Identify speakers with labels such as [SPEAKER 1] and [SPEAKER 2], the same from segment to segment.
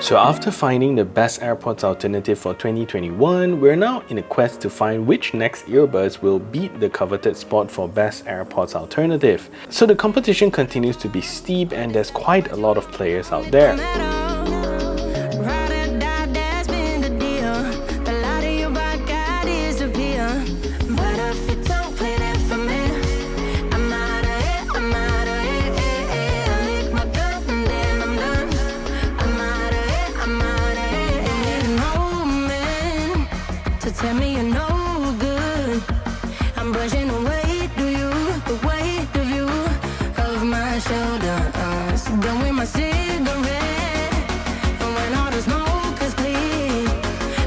[SPEAKER 1] So after finding the best AirPods alternative for 2021, we're now in a quest to find which next earbuds will beat the coveted spot for best AirPods alternative. So the competition continues to be steep and there's quite a lot of players out there.
[SPEAKER 2] Tell me you're no good. I'm brushing away to you, the weight of you, of my shoulder. So done with my cigarette, and when all the smoke is clear,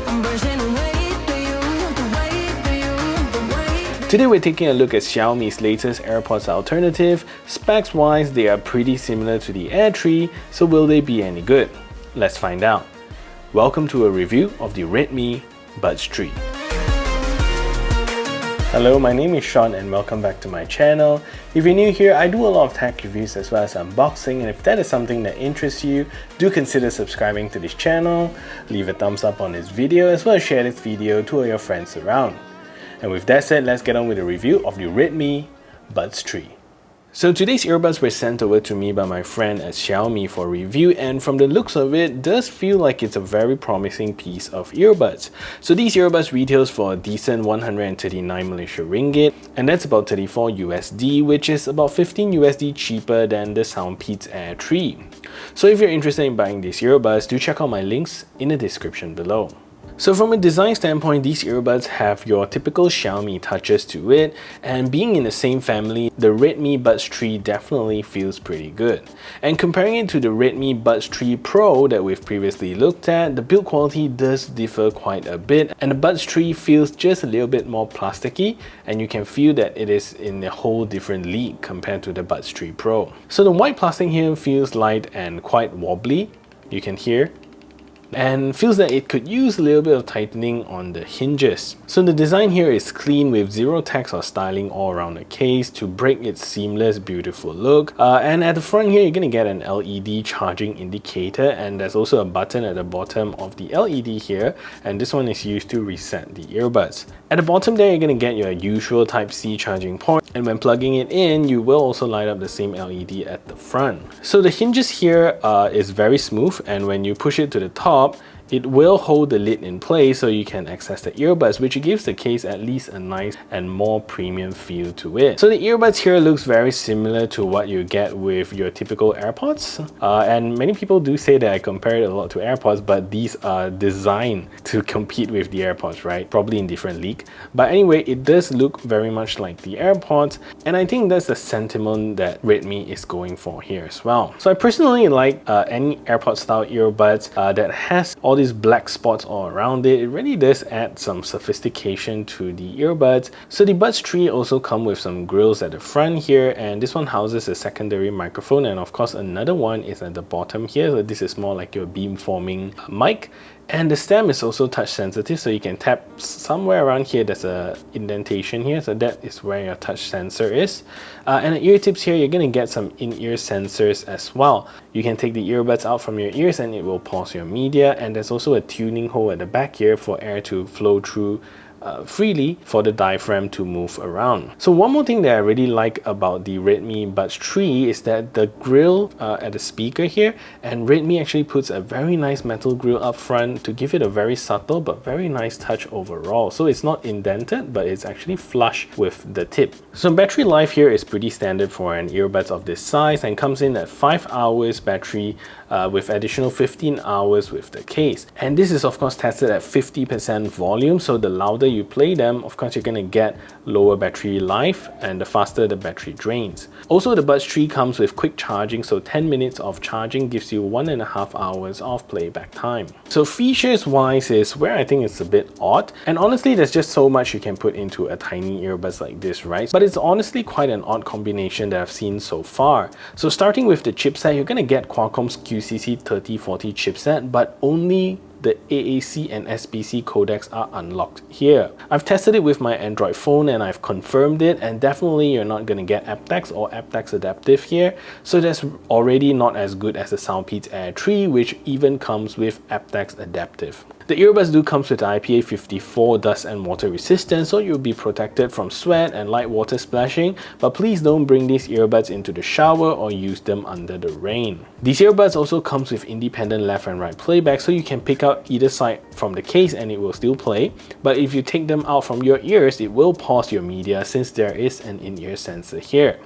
[SPEAKER 2] I'm brushing away to you, the weight of you, the weight.
[SPEAKER 1] Today we're taking a look at Xiaomi's latest AirPods alternative. Specs wise, they are pretty similar to the Air 3, so will they be any good? Let's find out. Welcome to a review of the Redmi Buds 3. Hello, my name is Sean and welcome back to my channel. If you're new here, I do a lot of tech reviews as well as unboxing, and if that is something that interests you, do consider subscribing to this channel, leave a thumbs up on this video, as well as share this video to all your friends around. And with that said, let's get on with the review of the Redmi Buds 3. So today's earbuds were sent over to me by my friend at Xiaomi for review, and from the looks of it, does feel like it's a very promising piece of earbuds. So these earbuds retails for a decent 139 Malaysia ringgit, and that's about 34 USD, which is about 15 USD cheaper than the Soundpeats Air 3. So if you're interested in buying these earbuds, do check out my links in the description below. So from a design standpoint, these earbuds have your typical Xiaomi touches to it, and being in the same family, the Redmi Buds 3 definitely feels pretty good. And comparing it to the Redmi Buds 3 Pro that we've previously looked at, the build quality does differ quite a bit, and the Buds 3 feels just a little bit more plasticky, and you can feel that it is in a whole different league compared to the Buds 3 Pro. So the white plastic here feels light and quite wobbly, you can hear, and feels that it could use a little bit of tightening on the hinges. So the design here is clean with zero text or styling all around the case to break its seamless, beautiful look. And at the front here, you're going to get an LED charging indicator, and there's also a button at the bottom of the LED here, and this one is used to reset the earbuds. At the bottom there, you're going to get your usual Type-C charging port, and when plugging it in, you will also light up the same LED at the front. So the hinges here is very smooth, and when you push it to the top, it will hold the lid in place so you can access the earbuds, which gives the case at least a nice and more premium feel to it. So the earbuds here looks very similar to what you get with your typical AirPods. And many people do say that I compare it a lot to AirPods, but these are designed to compete with the AirPods, right? Probably in different league. But anyway, it does look very much like the AirPods, and I think that's the sentiment that Redmi is going for here as well. So I personally like any AirPods style earbuds that has all these black spots all around it. It really does add some sophistication to the earbuds. So the Buds 3 also come with some grills at the front here, and this one houses a secondary microphone, and of course another one is at the bottom here. So this is more like your beamforming mic. And the stem is also touch sensitive, so you can tap somewhere around here. There's a indentation here, so that is where your touch sensor is. And the ear tips here, you're going to get some in-ear sensors as well. You can take the earbuds out from your ears and it will pause your media, and there's also a tuning hole at the back here for air to flow through freely for the diaphragm to move around. So one more thing that I really like about the Redmi Buds 3 is that the grill at the speaker here, and Redmi actually puts a very nice metal grill up front to give it a very subtle but very nice touch overall. So it's not indented, but it's actually flush with the tip. So battery life here is pretty standard for an earbuds of this size and comes in at 5 hours battery with additional 15 hours with the case. And this is of course tested at 50% volume, so the louder you play them, of course you're going to get lower battery life, and the faster the battery drains. Also, the Buds 3 comes with quick charging, so 10 minutes of charging gives you 1.5 hours of playback time. So features wise is where I think it's a bit odd, and honestly there's just so much you can put into a tiny earbuds like this, right? But it's honestly quite an odd combination that I've seen so far. So starting with the chipset, you're going to get Qualcomm's QCC 3040 chipset, but only the AAC and SBC codecs are unlocked here. I've tested it with my Android phone and I've confirmed it, and definitely you're not going to get aptX or aptX adaptive here, so that's already not as good as the Soundpeats Air 3, which even comes with aptX adaptive. The earbuds do come with IPA54 dust and water resistance, so you'll be protected from sweat and light water splashing, but please don't bring these earbuds into the shower or use them under the rain. These earbuds also comes with independent left and right playback, so you can pick out either side from the case and it will still play, but if you take them out from your ears, it will pause your media since there is an in-ear sensor here.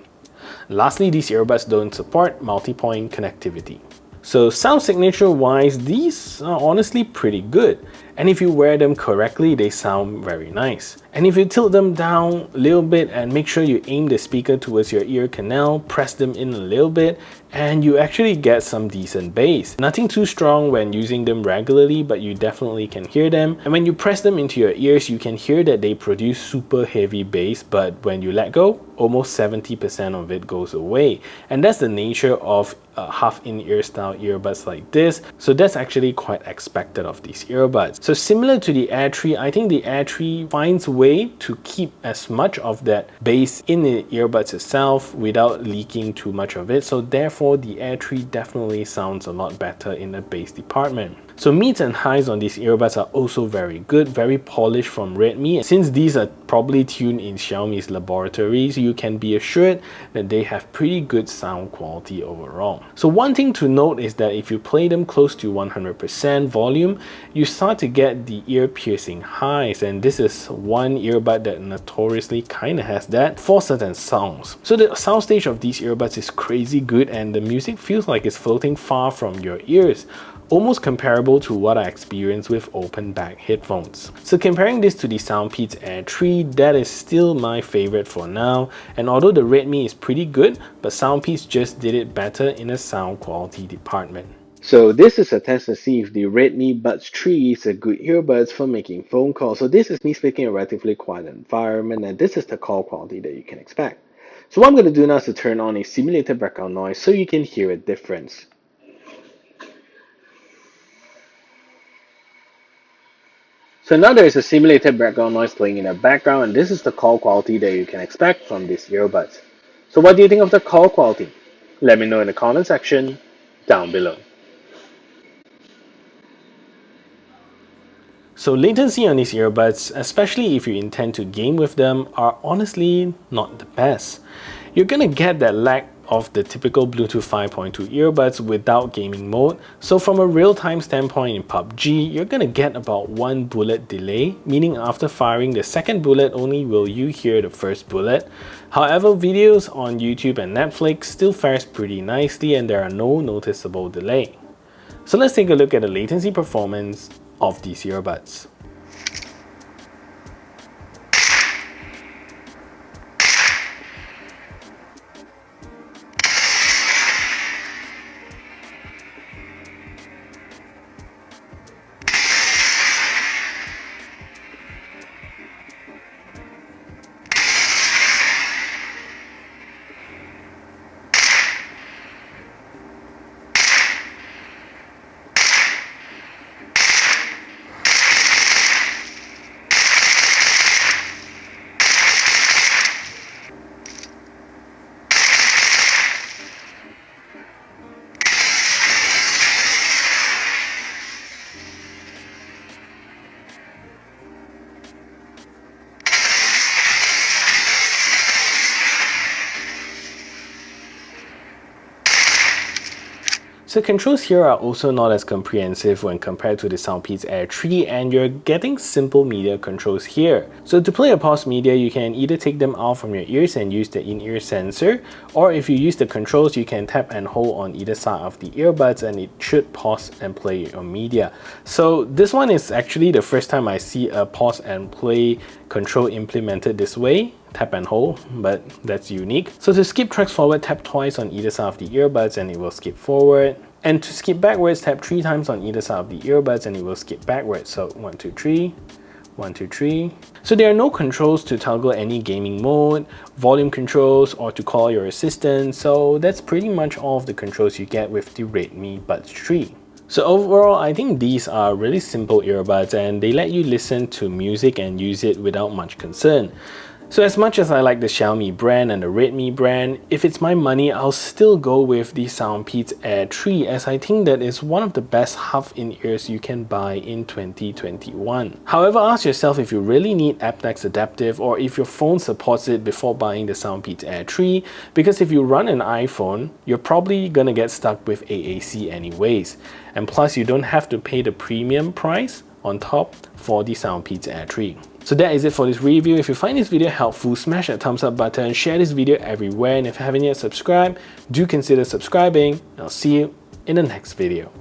[SPEAKER 1] Lastly, these earbuds don't support multi-point connectivity. So sound signature wise, these are honestly pretty good, and if you wear them correctly, they sound very nice. And if you tilt them down a little bit and make sure you aim the speaker towards your ear canal, press them in a little bit, and you actually get some decent bass. Nothing too strong when using them regularly, but you definitely can hear them. And when you press them into your ears, you can hear that they produce super heavy bass, but when you let go, almost 70% of it goes away. And that's the nature of half in-ear style earbuds like this, so that's actually quite expected of these earbuds. So similar to the Air 3, I think the Air 3 finds a way to keep as much of that bass in the earbuds itself without leaking too much of it, so therefore the Air 3 definitely sounds a lot better in the bass department. So mids and highs on these earbuds are also very good, very polished from Redmi. Since these are probably tuned in Xiaomi's laboratories, you can be assured that they have pretty good sound quality overall. So one thing to note is that if you play them close to 100% volume, you start to get the ear-piercing highs, and this is one earbud that notoriously kinda has that for certain songs. So the soundstage of these earbuds is crazy good, and the music feels like it's floating far from your ears, almost comparable to what I experienced with open back headphones. So comparing this to the Soundpeats Air 3, that is still my favorite for now, and although the Redmi is pretty good, but Soundpeats just did it better in a sound quality department. So this is a test to see if the Redmi Buds 3 is a good earbuds for making phone calls. So this is me speaking in a relatively quiet environment, and this is the call quality that you can expect. So what I'm going to do now is to turn on a simulated background noise so you can hear a difference. So now there is a simulated background noise playing in the background, and this is the call quality that you can expect from these earbuds. So what do you think of the call quality? Let me know in the comment section down below. So latency on these earbuds, especially if you intend to game with them, are honestly not the best. You're gonna get that lag of the typical Bluetooth 5.2 earbuds without gaming mode. So from a real-time standpoint in PUBG, you're gonna get about 1 bullet delay, meaning after firing the second bullet only will you hear the first bullet. However, videos on YouTube and Netflix still fares pretty nicely and there are no noticeable delay. So let's take a look at the latency performance of these earbuds. So controls here are also not as comprehensive when compared to the Soundpeats Air 3, and you're getting simple media controls here. So to play or pause media, you can either take them out from your ears and use the in-ear sensor, or if you use the controls, you can tap and hold on either side of the earbuds and it should pause and play your media. So this one is actually the first time I see a pause and play control implemented this way. Tap and hold, but that's unique. So to skip tracks forward, tap twice on either side of the earbuds and it will skip forward. And to skip backwards, tap 3 times on either side of the earbuds and it will skip backwards. So 1, 2, 3, 1, 2, 3. So there are no controls to toggle any gaming mode, volume controls, or to call your assistant. So that's pretty much all of the controls you get with the Redmi Buds 3. So overall, I think these are really simple earbuds and they let you listen to music and use it without much concern. So as much as I like the Xiaomi brand and the Redmi brand, if it's my money, I'll still go with the Soundpeats Air 3 as I think that is one of the best half-in-ears you can buy in 2021. However, ask yourself if you really need aptX adaptive or if your phone supports it before buying the Soundpeats Air 3, because if you run an iPhone, you're probably gonna get stuck with AAC anyways. And plus, you don't have to pay the premium price on top for the Soundpeats Air 3. So that is it for this review. If you find this video helpful, smash that thumbs up button, share this video everywhere, and if you haven't yet subscribed, do consider subscribing. I'll see you in the next video.